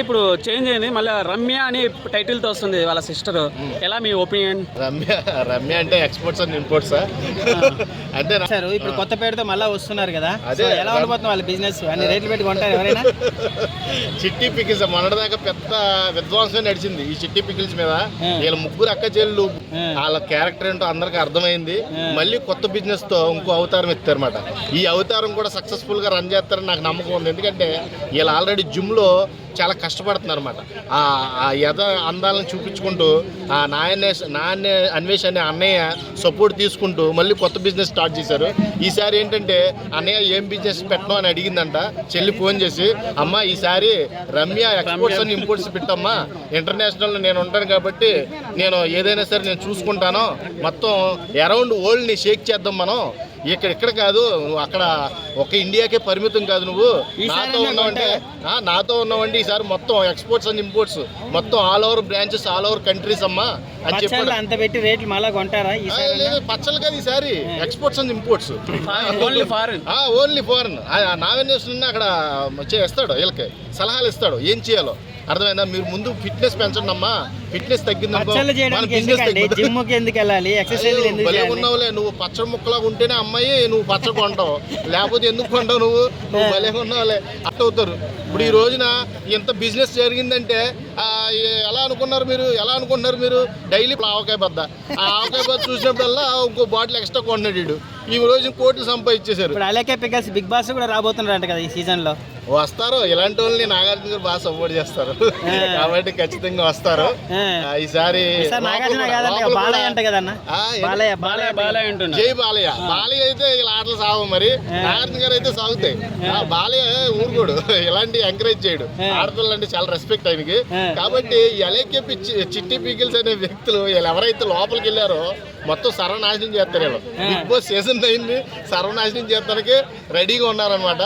ఇప్పుడు చేంజ్ అయింది, మళ్ళీ రమ్య అని టైటిల్ తో వస్తుంది వాళ్ళ సిస్టర్. ఎలా మీ ఒపీనియన్? రమ్య అంటే ఎక్స్పోర్ట్స్ అండ్ ఇంపోర్ట్స్ అంటే సార్ ఇప్పుడు కొత్త పేరుతో మళ్ళీ వస్తున్నారు కదా, ఎలా ఉండబోతుంది వాళ్ళ బిజినెస్? అన్ని రేట్లు పెట్టి కొంటారు ఎవరైనా? చిట్టి పికిల్స్ మొన్నటిదాకా పెద్ద విధ్వంసం నడిచింది ఈ చిట్టి పికిల్స్ మీద. వీళ్ళ ముగ్గురు అక్క చెల్లు, వాళ్ళ క్యారెక్టర్ ఏంటో అందరికి అర్థమైంది. మళ్ళీ కొత్త బిజినెస్ తో ఇంకో అవతారం ఎత్తారన్నమాట. ఈ అవతారం కూడా సక్సెస్ఫుల్ గా రన్ చేస్తారని నాకు నమ్మకం ఉంది. ఎందుకంటే వీళ్ళు ఆల్రెడీ జిమ్ లో చాలా కష్టపడుతున్నారు అనమాట. ఆ యథ అందాలను చూపించుకుంటూ ఆ నాన్య అన్వేష్ అనే అన్నయ్య సపోర్ట్ తీసుకుంటూ మళ్ళీ కొత్త బిజినెస్ స్టార్ట్ చేశారు. ఈసారి ఏంటంటే అన్నయ్య ఏం బిజినెస్ పెట్టను అని అడిగిందంట. చెల్లి ఫోన్ చేసి, అమ్మ ఈసారి రమ్య ఎక్స్పోర్ట్స్ అండ్ ఇంపోర్ట్స్ పెట్టమ్మా, ఇంటర్నేషనల్ నేను ఉంటాను కాబట్టి నేను ఏదైనా సరే నేను చూసుకుంటాను, మొత్తం అరౌండ్ వరల్డ్ని షేక్ చేద్దాం మనం, ఇక్కడ కాదు నువ్వు అక్కడ ఒక ఇండియాకే పరిమితం కాదు, నువ్వు నాతో ఉన్నావంటే ఈసారి మొత్తం ఎక్స్పోర్ట్స్ అండ్ ఇంపోర్ట్స్ మొత్తం all over branches all over countries అమ్మా అని చెప్పాడు. అంత పెట్టి రేట్లు మళ్ళీ కొంటారా? లేదు పచ్చలు కాదు ఈసారి exports and imports, only foreign. Nomination అక్కడ ఇస్తాడు, వీళ్ళకి సలహాలు ఇస్తాడు ఏం చేయాలో. అర్థమైందా? మీరు ముందు ఫిట్నెస్ పెంచండి అమ్మా, ఫిట్నెస్ తగ్గిందనుకో భలే ఉన్నావులే, నువ్వు పచ్చడి ముక్కలాగా ఉంటేనే అమ్మాయి నువ్వు పచ్చడి కొంటావు, లేకపోతే ఎందుకు కొంటావు నువ్వు భలే ఉన్నావులే అట్ అవుతారు. ఇప్పుడు ఈ రోజున ఇంత బిజినెస్ జరిగిందంటే ఎలా అనుకుంటున్నారు మీరు డైలీ ఆవకాయ బద్ద, ఆ ఆవకాయ బద్ద చూసినప్పుడల్లా ఇంకో బాటిల్ ఎక్స్ట్రా కొన్నాడు. ఈ రోజు కోట్లు సంపాదించేశారు. అలాగే పికల్స్ బిగ్ బాస్ కూడా రాబోతున్నారంట కదా ఈ సీజన్ లో. వస్తారు, ఇలాంటి వాళ్ళని నాగార్జున గారు బాగా సపోర్ట్ చేస్తారు కాబట్టి ఖచ్చితంగా వస్తారు. ఈసారి జై బాలయ్య. బాలయ్య అయితే ఇలా ఆటలు సాగు, మరి నాగార్జున గారు అయితే సాగుతాయి. బాలయ్య ఊరుకోడు, ఇలాంటి ఎంకరేజ్ చేయడు. ఆడపిల్లలు అంటే చాలా రెస్పెక్ట్ ఆయనకి. కాబట్టి ఎలకే చిట్టి పీకిల్స్ అనే వ్యక్తులు వీళ్ళు ఎవరైతే లోపలికి వెళ్ళారో మొత్తం సర్వనాశనం చేస్తారు. వీళ్ళు బిగ్ బాస్ సీజన్ 9 సర్వనాశనం చేస్తానికి రెడీగా ఉన్నారనమాట.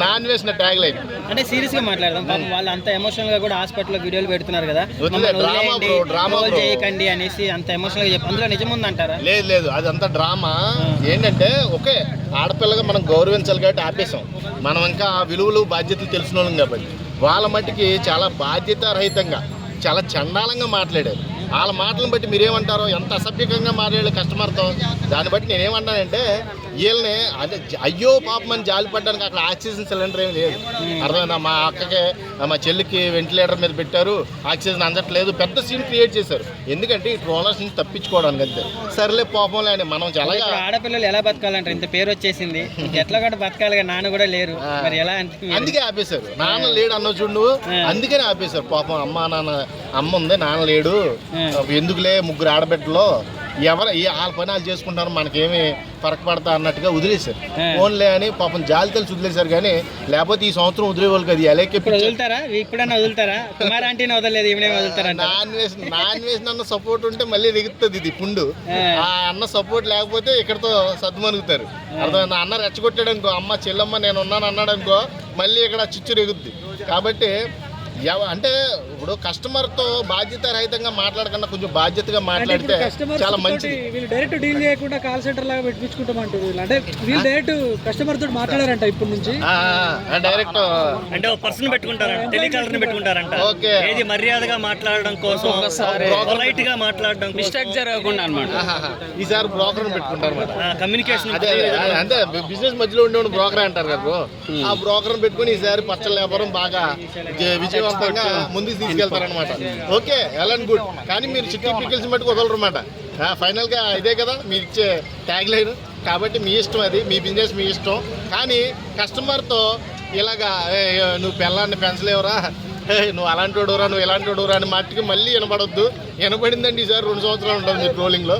నాన్ వేసిన ట్యాగ్ లైన్ అంటే సీరియస్ గా మాట్లాడదాం. వాళ్ళు అంత ఎమోషనల్ గా కూడా హాస్పిటల్ లో వీడియోలు పెడుతున్నారు కదా, డ్రామా చేయకండి అనేసి అంత ఎమోషనల్ గా చెప్పి అందులో నిజం ఉందంటారా? లేదు అది అంత డ్రామా. ఏంటంటే ఓకే ఆడపిల్లగా మనం గౌరవించాలి కాబట్టి ఆపేసాం. మనం ఇంకా విలువలు బాధ్యతలు తెలిసిన వాళ్ళం కాబట్టి. వాళ్ళ మట్టికి చాలా బాధ్యత రహితంగా చాలా చండాలంగా మాట్లాడారు. వాళ్ళ మాటలను బట్టి మీరేమంటారో, ఎంత అసభ్యకంగా మాట్లాడారు కస్టమర్తో, దాన్ని బట్టి నేనేమంటానంటే వీళ్ళని అదే అయ్యో పాపం అని జాలిపడ్డానికి అక్కడ ఆక్సిజన్ సిలిండర్ ఏమి లేదు. అర్థమైందా? మా అక్కకి మా చెల్లికి వెంటిలేటర్ మీద పెట్టారు, ఆక్సిజన్ అందట్లేదు, పెద్ద సీన్ క్రియేట్ చేశారు. ఎందుకంటే ఈ ట్రోలర్స్ నుంచి తప్పించుకోవడానికి అంతే. సర్లే పాపం లేని మనం చాలా ఆడపిల్లలు ఎలా బతకాలంటారు? ఇంత పేరు వచ్చేసింది, ఎట్లా కూడా బతకాలి, నాన్న కూడా లేరు, మరి ఎలా? అందుకే ఆపేశారు. నాన్న లేడు అన్న చూడు, అందుకనే ఆపేశారు. పాపం అమ్మ ఉంది, నాన్న లేడు, ఎందుకులే ముగ్గురు ఆడబిడ్డలో వాళ్ళ పని వాళ్ళు చేసుకుంటారు, మనకేమి ఫరక్ పడతా అన్నట్టుగా వదిలేశారు. ఫోన్లే అని పాపం జాలి తెలిసి వదిలేశారు. కానీ లేకపోతే ఈ సంవత్సరం వదిలేవాళ్ళు కదా. ఇప్పుడన్నా వదులుతారా? కుమార్ ఆంటీని వదలలేదు, నాన్ వేసిన అన్న సపోర్ట్ ఉంటే మళ్ళీ దిగుతుంది ఇది పుండు. ఆ అన్న సపోర్ట్ లేకపోతే ఇక్కడతో సద్దుమనుగుతారు. అర్థమైంది? అన్న రెచ్చగొట్టాడు అనుకో, అమ్మ చెల్లమ్మ నేను ఉన్నాను అన్నాడు అనుకో, మళ్ళీ ఇక్కడ చిచ్చు రేగుద్ది. కాబట్టి అంటే ఇప్పుడు కస్టమర్తో బాధ్యత రహితంగా మాట్లాడకుండా కొంచెం బాధ్యతగా మాట్లాడితే చాలా మంచిది. వీళ్ళు డైరెక్ట్ డీల్ చేయకుండా కాల్ సెంటర్ లాగా పెట్టించుకుంటామంటారు. అంటే వీళ్ళు డైరెక్ట్ కస్టమర్ తోటి మాట్లాడారంట ఇప్పటి నుంచి. డైరెక్ట్ అంటే ఒక పర్సన్ పెట్టుకుంటారంట, టెలికాలర్ ని పెట్టుకుంటారంట. ఓకే, ఏది మర్యాదగా మాట్లాడడం కోసం, పొలైట్ గా మాట్లాడడం, మిస్టేక్ జరగకుండా అన్నమాట. ఈసారి బ్రోకర్ పెట్టుకుంటారు అన్నమాట. కమ్యూనికేషన్ అంటే బిజినెస్ మధ్యలో ఉండే బ్రోకర్ అంటారు కదా, ఆ బ్రోకర్ పెట్టుకుని ఈసారి పచ్చల వ్యాపారం బాగా విజయవంతంగా ముందుకు తీసుకెళ్తారనమాట. Okay, well and good. కానీ మీరు చిట్టి పికిల్స్ మట్టుకు వదలరు అన్నమాట. ఫైనల్గా ఇదే కదా మీరు ఇచ్చే ట్యాగ్ లైన్. కాబట్టి మీ ఇష్టం, అది మీ బిజినెస్ మీ ఇష్టం. కానీ కస్టమర్తో ఇలాగా నువ్వు పిల్లాన్ని పెంచలేవురా, నువ్వు అలాంటి వాడురా, నువ్వు ఇలాంటి వాడురా అని మట్టికి మళ్ళీ వినపడొద్దు. వినపడిందండి ఈసారి 2 సంవత్సరాలు ఉంటుంది మీ ట్రోలింగ్లో.